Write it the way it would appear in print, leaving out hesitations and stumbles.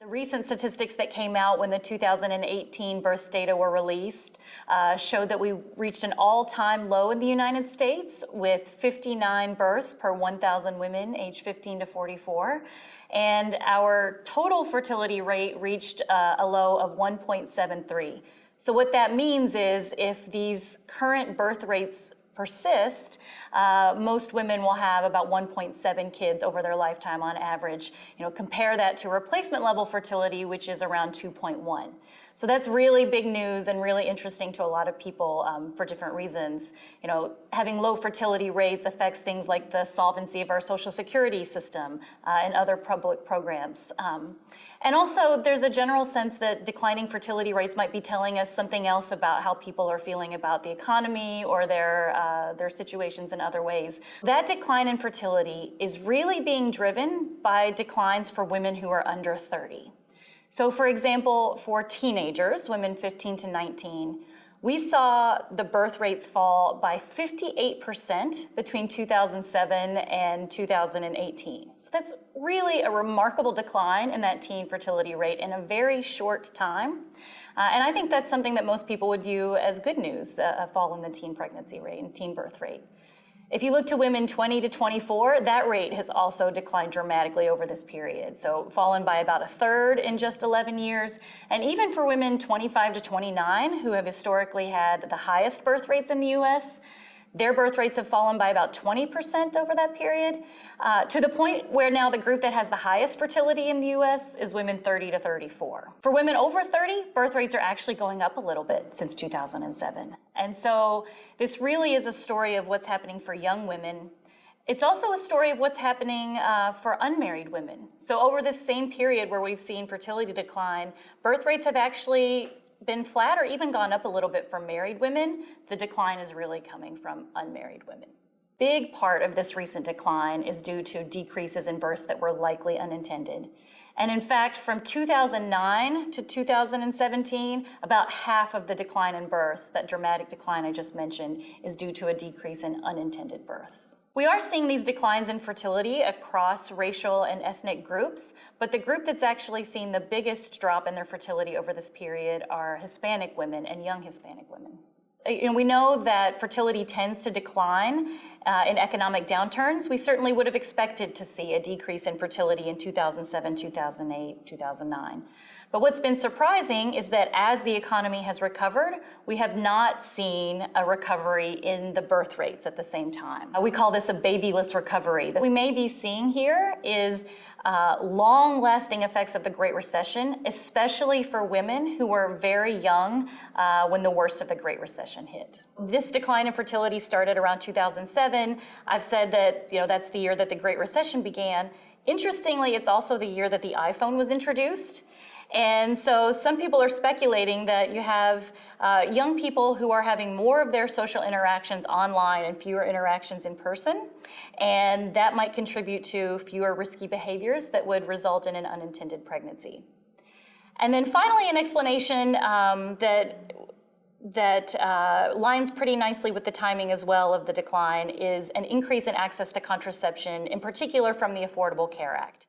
The recent statistics that came out when the 2018 births data were released showed that we reached an all-time low in the United States with 59 births per 1,000 women aged 15 to 44. And our total fertility rate reached a low of 1.73. So what that means is if these current birth rates persist, most women will have about 1.7 kids over their lifetime on average. Compare that to replacement level fertility, which is around 2.1. So that's really big news and really interesting to a lot of people for different reasons. Having low fertility rates affects things like the solvency of our Social Security system and other public programs. And also, there's a general sense that declining fertility rates might be telling us something else about how people are feeling about the economy or their situations in other ways. That decline in fertility is really being driven by declines for women who are under 30. So for example, for teenagers, women 15 to 19, we saw the birth rates fall by 58% between 2007 and 2018. So that's really a remarkable decline in that teen fertility rate in a very short time. And I think that's something that most people would view as good news, a fall in the teen pregnancy rate and teen birth rate. If you look to women 20 to 24, that rate has also declined dramatically over this period. So fallen by about a third in just 11 years. And even for women 25 to 29, who have historically had the highest birth rates in the US, their birth rates have fallen by about 20% over that period, to the point where now the group that has the highest fertility in the US is women 30 to 34. For women over 30, birth rates are actually going up a little bit since 2007. And so this really is a story of what's happening for young women. It's also a story of what's happening for unmarried women. So over this same period where we've seen fertility decline, birth rates have actually been flat or even gone up a little bit for married women. The decline is really coming from unmarried women. Big part of this recent decline is due to decreases in births that were likely unintended. And in fact, from 2009 to 2017, about half of the decline in births, that dramatic decline I just mentioned, is due to a decrease in unintended births. We are seeing these declines in fertility across racial and ethnic groups, but the group that's actually seen the biggest drop in their fertility over this period are Hispanic women and young Hispanic women. We know that fertility tends to decline in economic downturns. We certainly would have expected to see a decrease in fertility in 2007, 2008, 2009. But what's been surprising is that as the economy has recovered, we have not seen a recovery in the birth rates at the same time. We call this a babyless recovery. What we may be seeing here is long-lasting effects of the Great Recession, especially for women who were very young when the worst of the Great Recession hit. This decline in fertility started around 2007. I've said that that's the year that the Great Recession began. Interestingly, it's also the year that the iPhone was introduced. And so some people are speculating that you have young people who are having more of their social interactions online and fewer interactions in person. And that might contribute to fewer risky behaviors that would result in an unintended pregnancy. And then finally, an explanation that lines pretty nicely with the timing as well of the decline is an increase in access to contraception, in particular from the Affordable Care Act.